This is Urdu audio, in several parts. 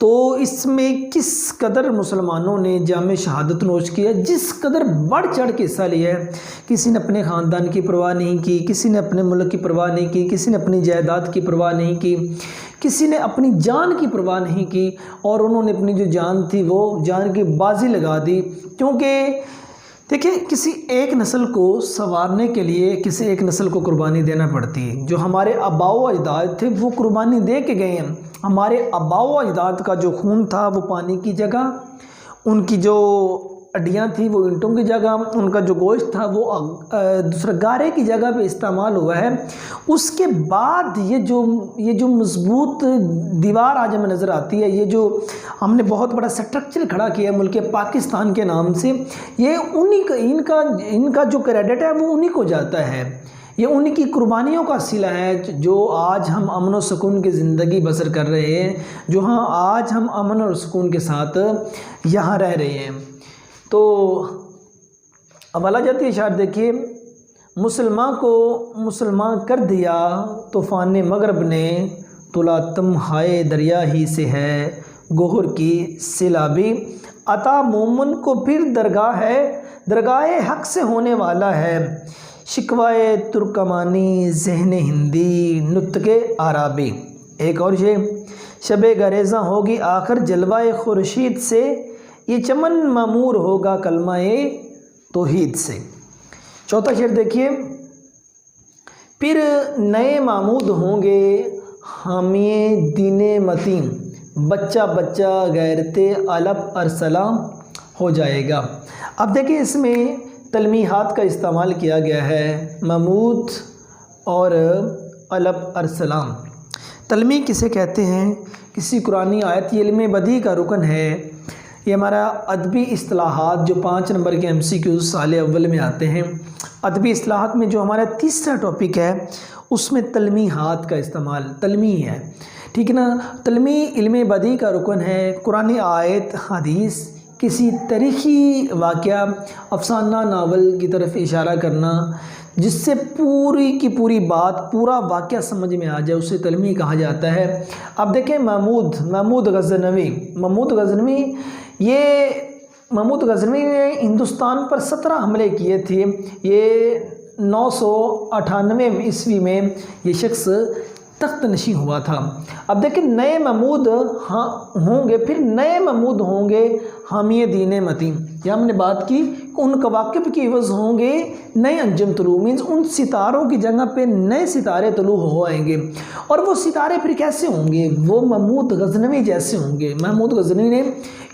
تو اس میں کس قدر مسلمانوں نے جام شہادت نوش کیا، جس قدر بڑھ چڑھ کے حصہ لیا ہے۔ کسی نے اپنے خاندان کی پرواہ نہیں کی، کسی نے اپنے ملک کی پرواہ نہیں کی، کسی نے اپنی جائیداد کی پرواہ نہیں کی، کسی نے اپنی جان کی پرواہ نہیں کی، اور انہوں نے اپنی جو جان تھی وہ جان کی بازی لگا دی۔ کیونکہ دیکھیں، کسی ایک نسل کو سنوارنے کے لیے کسی ایک نسل کو قربانی دینا پڑتی ہے۔ جو ہمارے آباء و اجداد تھے وہ قربانی دے کے گئے ہیں۔ ہمارے آباء و اجداد کا جو خون تھا وہ پانی کی جگہ، ان کی جو ہڈیاں تھیں وہ اینٹوں کی جگہ، ان کا جو گوشت تھا وہ دوسرا گارے کی جگہ پہ استعمال ہوا ہے۔ اس کے بعد یہ جو مضبوط دیوار آج ہمیں نظر آتی ہے، یہ جو ہم نے بہت بڑا سٹرکچر کھڑا کیا ہے ملک پاکستان کے نام سے، یہ ان کا جو کریڈٹ ہے وہ انہی کو جاتا ہے۔ یہ ان کی قربانیوں کا صلہ ہے جو آج ہم امن و سکون کی زندگی بسر کر رہے ہیں، جو آج ہم امن اور سکون کے ساتھ یہاں رہ رہے ہیں۔ تو اب اللہ جاتی اشارت دیکھیے، مسلمان کو مسلمان کر دیا طوفان مغرب نے، تلا تمہائے دریا ہی سے ہے گوہر کی سیلابی، عطا مومن کو پھر درگاہ حق سے ہونے والا ہے، شکوائے ترکمانی ذہن ہندی نطق عربی۔ ایک اور شب گریزاں ہوگی آخر جلوہ خورشید سے، یہ چمن معمور ہوگا کلمہ توحید سے۔ چوتھا شعر دیکھیے، پھر نئے معمود ہوں گے حامی دین متین، بچہ بچہ غیرت علب ارسلام ہو جائے گا۔ اب دیکھیں اس میں تلمیحات کا استعمال کیا گیا ہے، معمود اور علب ارسلام۔ تلمیح کسے کہتے ہیں؟ کسی قرآنی آیت، یہ علم بدیع کا رکن ہے۔ یہ ہمارا ادبی اصطلاحات جو 5 نمبر کے MCQ سال اول میں آتے ہیں، ادبی اصطلاحات میں جو ہمارا تیسرا ٹاپک ہے اس میں تلمیحات کا استعمال، تلمیح ہے، ٹھیک ہے نا۔ تلمیح علم بدیع کا رکن ہے۔ قرآنی آیت، حدیث، کسی تاریخی واقعہ، افسانہ ناول کی طرف اشارہ کرنا جس سے پوری کی پوری بات، پورا واقعہ سمجھ میں آ جائے، اسے تلمیح کہا جاتا ہے۔ اب دیکھیں محمود غزنوی محمود غزنوی نے ہندوستان پر 17 حملے کیے تھے۔ یہ 998 عیسوی میں یہ شخص تخت نشین ہوا تھا۔ اب دیکھیں نئے محمود ہوں گے، پھر نئے محمود ہوں گے حامی دین متین۔ یہ ہم نے بات کی کہ ان کواکب کی عوض ہوں گے نئے انجم طلوع، مینز ان ستاروں کی جگہ پہ نئے ستارے طلوع ہو آئیں گے۔ اور وہ ستارے پھر کیسے ہوں گے؟ وہ محمود غزنوی جیسے ہوں گے۔ محمود غزنوی نے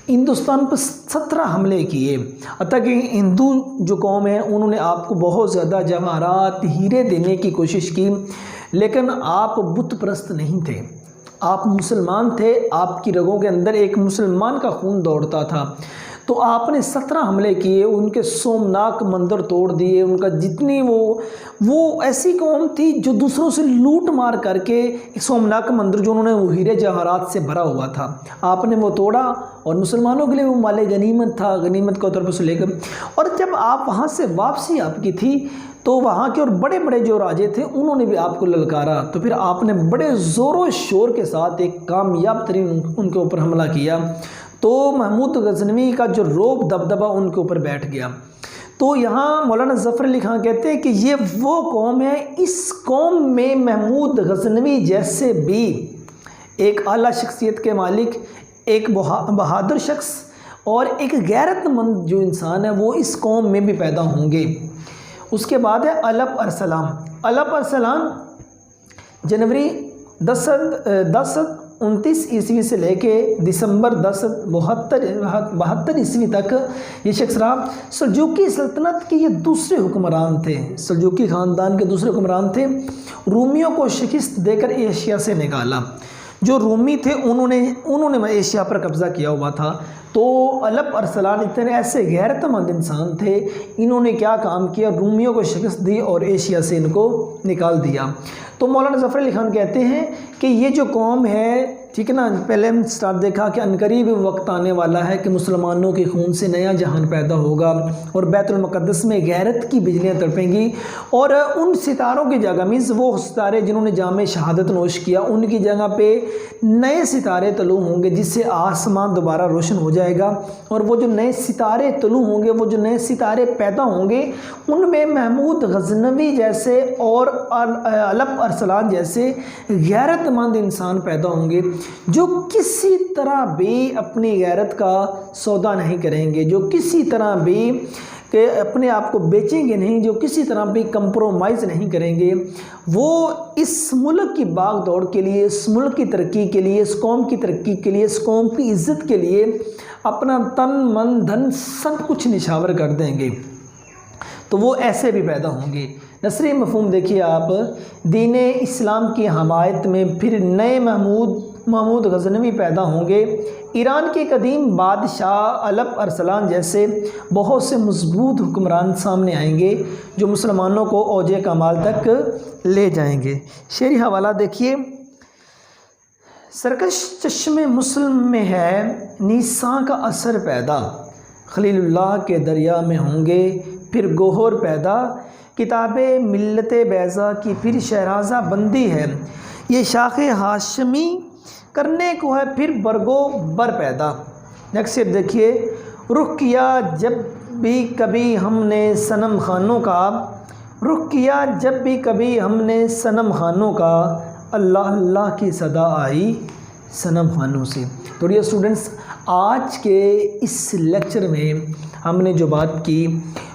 ہندوستان پر 17 حملے کیے، حتیٰ کہ ہندو جو قوم ہے انہوں نے آپ کو بہت زیادہ جواہرات، ہیرے دینے کی کوشش کی، لیکن آپ بت پرست نہیں تھے، آپ مسلمان تھے، آپ کی رگوں کے اندر ایک مسلمان کا خون دوڑتا تھا۔ تو آپ نے 17 حملے کیے، ان کے سومناک مندر توڑ دیے، ان کا جتنی وہ ایسی قوم تھی جو دوسروں سے لوٹ مار کر کے سومناک مندر جو انہوں نے وہ ہیرے جواہرات سے بھرا ہوا تھا، آپ نے وہ توڑا، اور مسلمانوں کے لیے وہ مال غنیمت تھا، غنیمت کا طور پر سے لے کر۔ اور جب آپ وہاں سے واپسی آپ کی تھی تو وہاں کے اور بڑے بڑے جو راجے تھے انہوں نے بھی آپ کو للکارا، تو پھر آپ نے بڑے زور و شور کے ساتھ ایک کامیاب ترین ان کے اوپر حملہ کیا، تو محمود غزنوی کا جو روب دبدبہ ان کے اوپر بیٹھ گیا۔ تو یہاں مولانا ظفر علی خان کہتے ہیں کہ یہ وہ قوم ہے، اس قوم میں محمود غزنوی جیسے بھی ایک اعلیٰ شخصیت کے مالک، ایک بہادر شخص اور ایک غیرت مند جو انسان ہے وہ اس قوم میں بھی پیدا ہوں گے۔ اس کے بعد ہے علب ارسلان جنوری 1029 عیسوی سے لے کے دسمبر 1072 عیسوی تک یہ شخص رہا۔ سلجوقی سلطنت کے یہ دوسرے حکمران تھے، سلجوقی خاندان کے دوسرے حکمران تھے۔ رومیوں کو شکست دے کر ایشیا سے نکالا، جو رومی تھے انہوں نے ایشیا پر قبضہ کیا ہوا تھا۔ تو علب ارسلان اتنے ایسے غیرت مند انسان تھے، انہوں نے کیا کام کیا؟ رومیوں کو شکست دی اور ایشیا سے ان کو نکال دیا۔ تو مولانا ظفر علی خان کہتے ہیں کہ یہ جو قوم ہے ٹھیک ہے نا. پہلے ہم سٹارٹ دیکھا کہ عنقریب وقت آنے والا ہے کہ مسلمانوں کے خون سے نیا جہان پیدا ہوگا اور بیت المقدس میں غیرت کی بجلیاں تڑپیں گی، اور ان ستاروں کی جگہ مینس وہ ستارے جنہوں نے جام شہادت نوش کیا ان کی جگہ پہ نئے ستارے طلوع ہوں گے، جس سے آسمان دوبارہ روشن ہو جائے گا. اور وہ جو نئے ستارے طلوع ہوں گے، وہ جو نئے ستارے پیدا ہوں گے، ان میں محمود غزنوی جیسے اور علب ارسلان جیسے غیرت مند انسان پیدا ہوں گے، جو کسی طرح بھی اپنی غیرت کا سودا نہیں کریں گے، جو کسی طرح بھی کہ اپنے آپ کو بیچیں گے نہیں، جو کسی طرح بھی کمپرومائز نہیں کریں گے. وہ اس ملک کی باغ دوڑ کے لیے، اس ملک کی ترقی کے لیے، اس قوم کی ترقی کے لیے، اس قوم کی عزت کے لیے اپنا تن من دھن سب کچھ نشاور کر دیں گے. تو وہ ایسے بھی پیدا ہوں گے. نصری مفہوم دیکھیے آپ، دین اسلام کی حمایت میں پھر نئے محمود غزنوی پیدا ہوں گے. ایران کے قدیم بادشاہ علب ارسلان جیسے بہت سے مضبوط حکمران سامنے آئیں گے جو مسلمانوں کو اوج کمال تک لے جائیں گے. شعری حوالہ دیکھیے، سرکش چشم مسلم میں ہے نیساں کا اثر پیدا، خلیل اللہ کے دریا میں ہوں گے پھر گوہر پیدا، کتاب ملت بیضا کی پھر شہرازہ بندی ہے، یہ شاخ ہاشمی کرنے کو ہے پھر برگو بر پیدا. نیکسٹ دیکھیے، رخ کیا جب بھی کبھی ہم نے صنم خانوں کا، رخ کیا جب بھی کبھی ہم نے صنم خانوں کا، اللہ اللہ کی صدا آئی صنم خانوں سے. تو یہ اسٹوڈنٹس، آج کے اس لیکچر میں ہم نے جو بات کی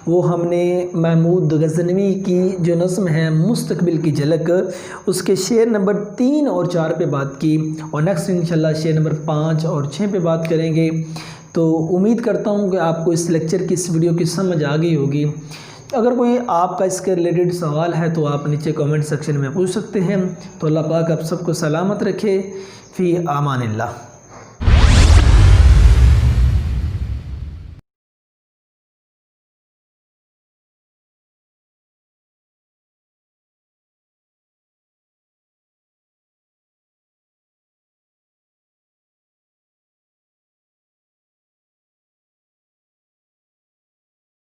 وہ ہم نے محمود غزنوی کی جو نظم ہے مستقبل کی جھلک، اس کے شعر نمبر 3 اور 4 پہ بات کی، اور نیکسٹ انشاءاللہ شعر نمبر 5 اور 6 پہ بات کریں گے. تو امید کرتا ہوں کہ آپ کو اس لیکچر کی، اس ویڈیو کی سمجھ آ گئی ہوگی. اگر کوئی آپ کا اس کے ریلیٹڈ سوال ہے تو آپ نیچے کامنٹ سیکشن میں پوچھ سکتے ہیں. تو اللہ پاک آپ سب کو سلامت رکھے. فی امان اللہ.